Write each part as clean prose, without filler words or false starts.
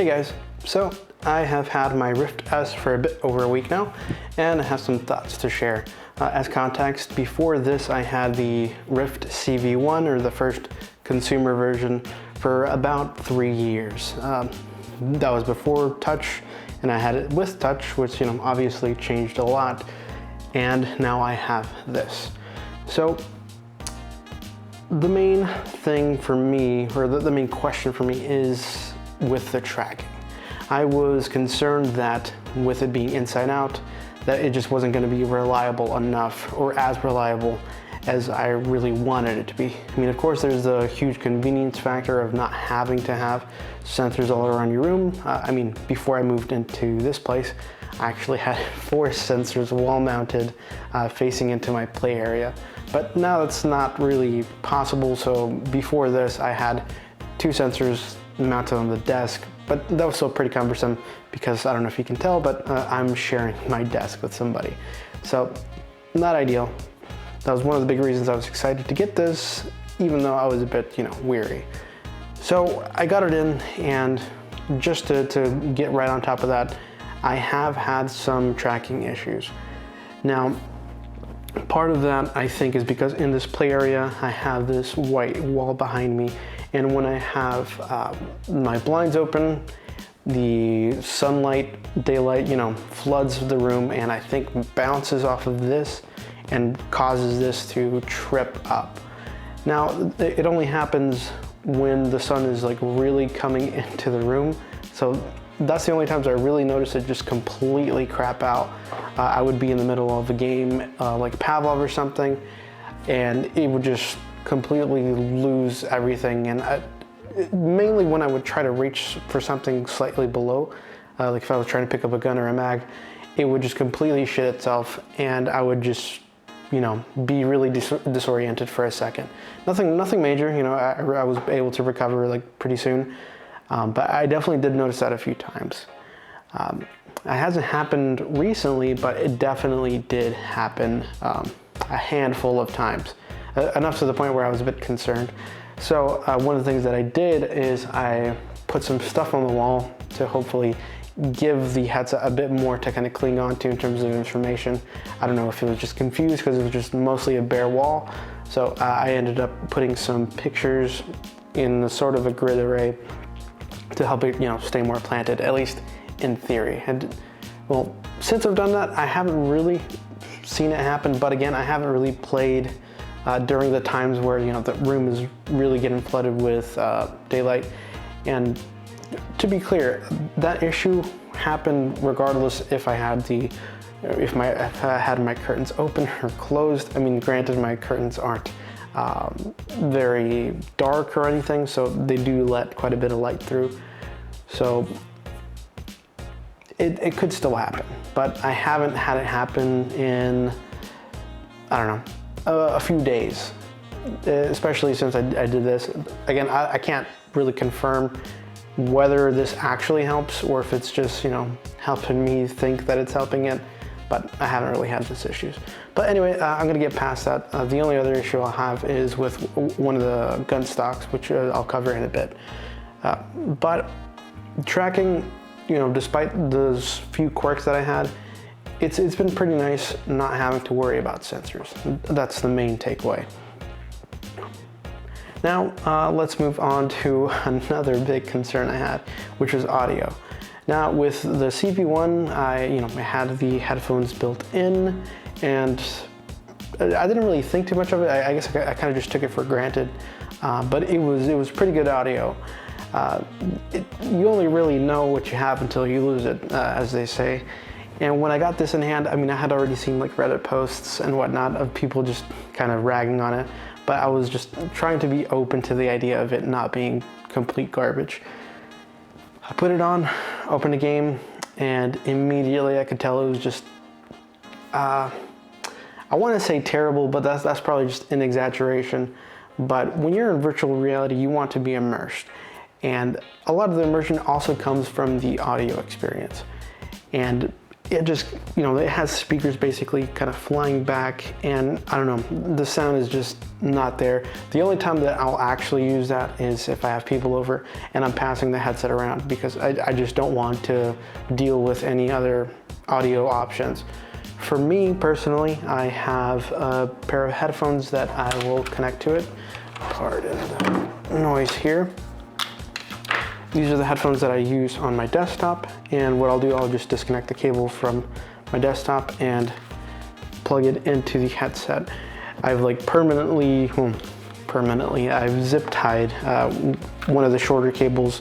guys, so I have had my Rift S for a bit over a week now, and I have some thoughts to share. As context, before this I had the Rift CV1, or the first consumer version, for about 3 years. That was before touch, and I had it with touch, which obviously changed a lot, and now I have this. So the main thing for me, or the main question for me, is with the tracking. I was concerned that with it being inside out, that it just wasn't going to be reliable enough, or as reliable as I really wanted it to be. I mean, of course, there's the huge convenience factor of not having to have sensors all around your room. I mean, before I moved into this place, I actually had 4 sensors wall mounted facing into my play area. But now that's not really possible. So before this, I had 2 sensors mounted on the desk, but that was still pretty cumbersome because I don't know if you can tell, but I'm sharing my desk with somebody. So not ideal. That was one of the big reasons I was excited to get this, even though I was a bit, weary. So I got it in, and just to get right on top of that, I have had some tracking issues. Now, part of that I think is because in this play area, I have this white wall behind me, and when I have my blinds open, the sunlight, daylight, floods the room, and I think bounces off of this and causes this to trip up. Now, it only happens when the sun is like really coming into the room. So that's the only times I really notice it just completely crap out. I would be in the middle of a game like Pavlov or something, and it would just completely lose everything. And mainly when I would try to reach for something slightly below, like if I was trying to pick up a gun or a mag, it would just completely shit itself, and I would just be really disoriented for a second. Nothing major, I was able to recover like pretty soon, but I definitely did notice that a few times. It hasn't happened recently, but it definitely did happen a handful of times, enough to the point where I was a bit concerned. So one of the things that I did is I put some stuff on the wall to hopefully give the headset a bit more to kind of cling on to in terms of information. I don't know if it was just confused because it was just mostly a bare wall. So I ended up putting some pictures in the sort of a grid array to help it, stay more planted, at least in theory. And well, since I've done that, I haven't really seen it happen. But again, I haven't really played during the times where the room is really getting flooded with daylight. And to be clear, that issue happened regardless if I had my curtains open or closed. I mean, granted, my curtains aren't very dark or anything, so they do let quite a bit of light through. So it could still happen, but I haven't had it happen in, I don't know, a few days, especially since I did this. Again, I can't really confirm whether this actually helps or if it's just, helping me think that it's helping it, but I haven't really had this issues. But anyway, I'm gonna get past that. The only other issue I'll have is with one of the gun stocks, which I'll cover in a bit. But tracking, despite those few quirks that I had, it's been pretty nice not having to worry about sensors. That's the main takeaway. Now, let's move on to another big concern I had, which was audio. Now, with the CV1, I had the headphones built in, and I didn't really think too much of it. I guess I kind of just took it for granted, but it was pretty good audio. You only really know what you have until you lose it, as they say. And when I got this in hand, I had already seen like Reddit posts and whatnot of people just kind of ragging on it, but I was just trying to be open to the idea of it not being complete garbage. I put it on, opened a game, and immediately I could tell it was just, I want to say terrible, but that's probably just an exaggeration. But when you're in virtual reality, you want to be immersed. And a lot of the immersion also comes from the audio experience. And it just, you know, it has speakers basically kind of flying back, and I don't know, the sound is just not there. The only time that I'll actually use that is if I have people over and I'm passing the headset around, because I just don't want to deal with any other audio options. For me personally, I have a pair of headphones that I will connect to it. Pardon the noise here. These are the headphones that I use on my desktop, and what I'll do, I'll just disconnect the cable from my desktop and plug it into the headset. I've like I've zip tied one of the shorter cables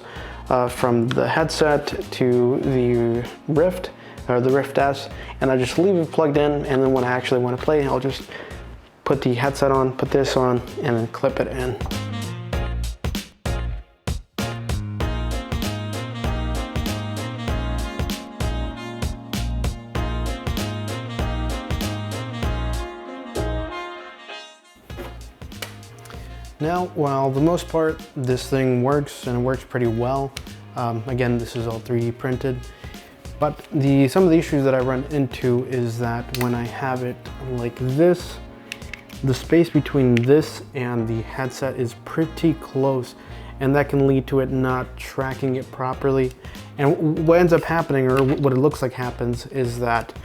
from the headset to the Rift, or the Rift S, and I just leave it plugged in, and then when I actually want to play, I'll just put the headset on, put this on, and then clip it in. Now, while the most part, this thing works, and it works pretty well. Again, this is all 3D printed, but some of the issues that I run into is that when I have it like this, the space between this and the headset is pretty close, and that can lead to it not tracking it properly. And what ends up happening, or what it looks like happens, is that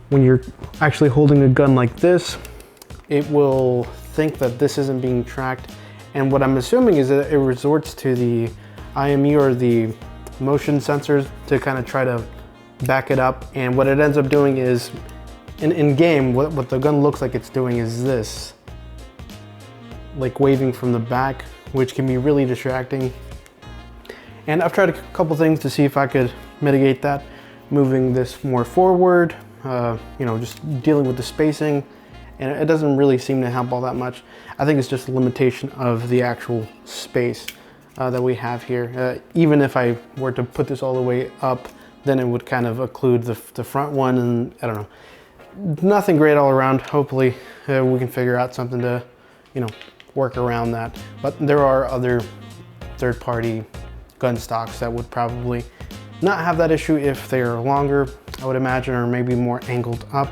when you're actually holding a gun like this, it will think that this isn't being tracked, and what I'm assuming is that it resorts to the IME or the motion sensors to kind of try to back it up, and what it ends up doing is in game, what the gun looks like it's doing is this, like waving from the back, which can be really distracting. And I've tried a couple things to see if I could mitigate that, moving this more forward, you know, just dealing with the spacing, and it doesn't really seem to help all that much. I think it's just a limitation of the actual space that we have here. Even if I were to put this all the way up, then it would kind of occlude the front one, and I don't know. Nothing great all around. Hopefully we can figure out something to, you know, work around that. But there are other third-party gun stocks that would probably not have that issue if they're longer, I would imagine, or maybe more angled up.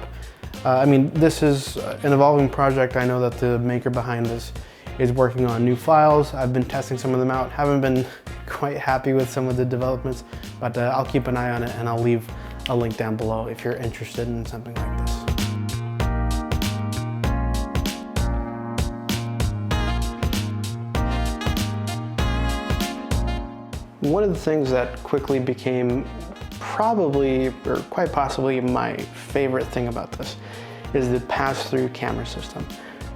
I mean, this is an evolving project. I know that the maker behind this is working on new files. I've been testing some of them out. Haven't been quite happy with some of the developments, but I'll keep an eye on it, and I'll leave a link down below if you're interested in something like this. One of the things that quickly became probably, or quite possibly, my favorite thing about this is the pass-through camera system.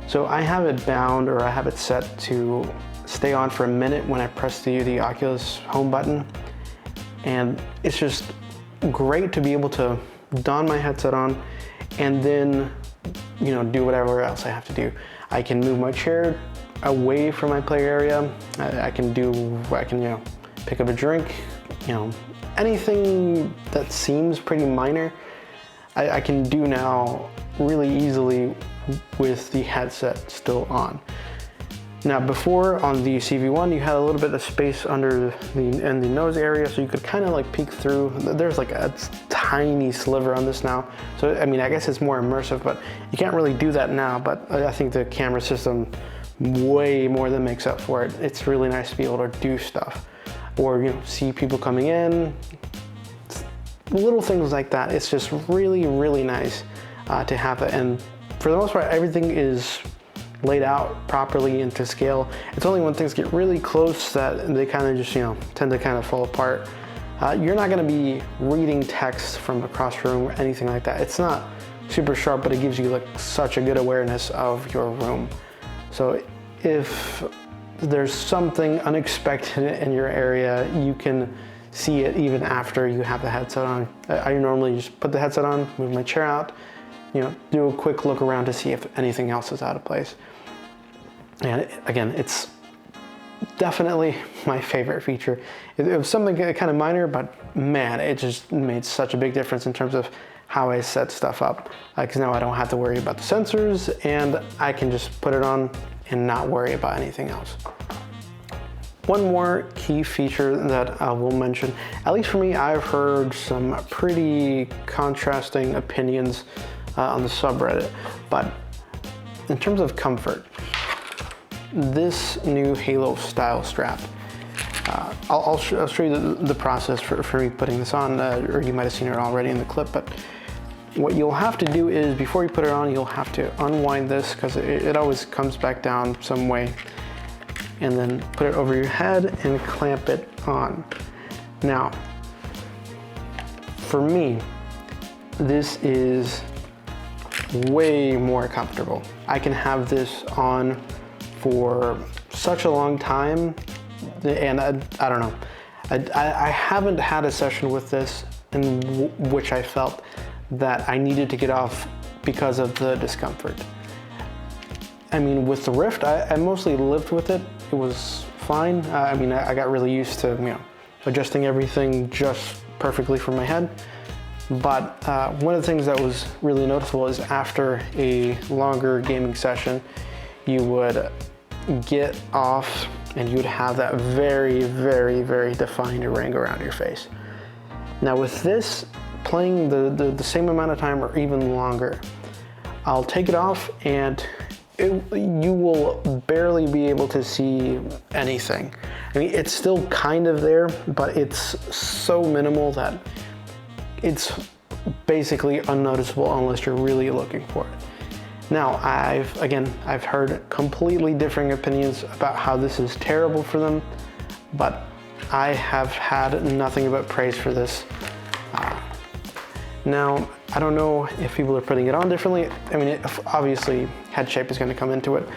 So I have it bound, or I have it set to stay on for a minute when I press the Oculus home button, and it's just great to be able to don my headset on and then, you know, do whatever else I have to do. I can move my chair away from my play area. I can, you know, pick up a drink, you know, anything that seems pretty minor, I can do now really easily with the headset still on. Now, before on the CV1, you had a little bit of space under in the nose area, so you could kind of like peek through. There's like a tiny sliver on this now. So, I mean, I guess it's more immersive, but you can't really do that now, but I think the camera system way more than makes up for it. It's really nice to be able to do stuff, or, you know, see people coming in, little things like that. It's just really, really nice to have it. And for the most part, everything is laid out properly and to scale. It's only when things get really close that they kind of just, you know, tend to kind of fall apart. You're not going to be reading text from across the room or anything like that. It's not super sharp, but it gives you like such a good awareness of your room. So if there's something unexpected in your area, you can see it even after you have the headset on. I normally just put the headset on, move my chair out, you know, do a quick look around to see if anything else is out of place. And again, it's definitely my favorite feature. It was something kind of minor, but man, it just made such a big difference in terms of how I set stuff up. Because now I don't have to worry about the sensors, and I can just put it on and not worry about anything else. One more key feature that I will mention, at least for me, I've heard some pretty contrasting opinions on the subreddit, but in terms of comfort, this new Halo style strap, I'll show you the process for me putting this on, or you might have seen it already in the clip, but what you'll have to do is, before you put it on, you'll have to unwind this, because it always comes back down some way, and then put it over your head and clamp it on. Now, for me, this is way more comfortable. I can have this on for such a long time, and I don't know. I haven't had a session with this in which I felt that I needed to get off because of the discomfort. I mean, with the Rift, I mostly lived with it. It was fine. I mean, I got really used to, adjusting everything just perfectly for my head. But one of the things that was really noticeable is after a longer gaming session, you would get off and you would have that very, very, very defined ring around your face. Now with this, playing the same amount of time or even longer, I'll take it off and you will barely be able to see anything. I mean, it's still kind of there, but it's so minimal that it's basically unnoticeable unless you're really looking for it. Now, I've heard completely differing opinions about how this is terrible for them, but I have had nothing but praise for this. Now, I don't know if people are putting it on differently. I mean, obviously head shape is going to come into it,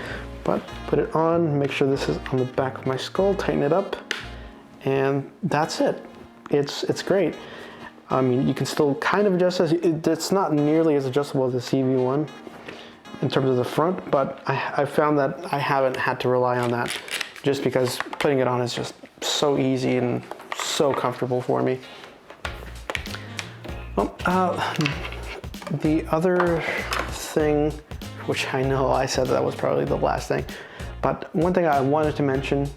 but put it on, make sure this is on the back of my skull, tighten it up, and that's it. It's great. I mean, you can still kind of adjust this. It's not nearly as adjustable as the CV1 in terms of the front, but I found that I haven't had to rely on that just because putting it on is just so easy and so comfortable for me. Well, the other thing, which I know I said that was probably the last thing, but one thing I wanted to mention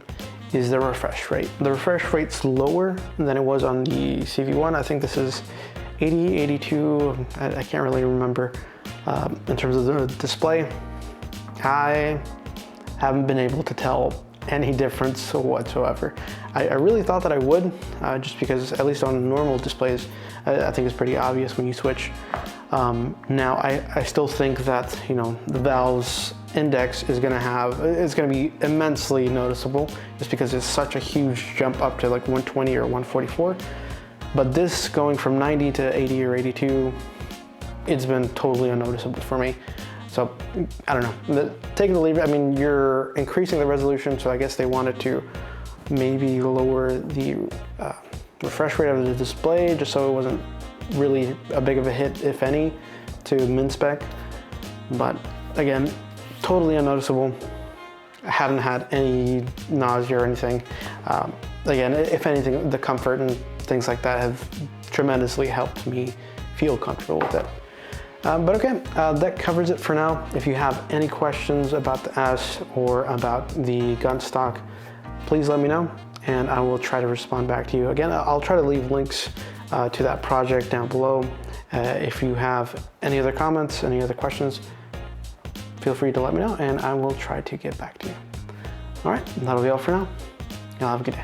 is the refresh rate. The refresh rate's lower than it was on the CV1. I think this is 80, 82, I can't really remember in terms of the display. I haven't been able to tell any difference whatsoever. I really thought that I would, just because at least on normal displays, I think it's pretty obvious when you switch. Now, I still think that, the Valve's index is gonna be immensely noticeable just because it's such a huge jump up to like 120 or 144. But this going from 90 to 80 or 82, it's been totally unnoticeable for me. So I don't know, take it or leave it. I mean, you're increasing the resolution, so I guess they wanted to maybe lower the refresh rate of the display just so it wasn't really a big of a hit, if any, to min spec. But again, totally unnoticeable. I haven't had any nausea or anything. Again, if anything, the comfort and things like that have tremendously helped me feel comfortable with it. But okay, that covers it for now. If you have any questions about the S or about the gun stock, please let me know and I will try to respond back to you. Again, I'll try to leave links to that project down below. If you have any other comments, any other questions, feel free to let me know and I will try to get back to you. All right, that'll be all for now. Y'all have a good day.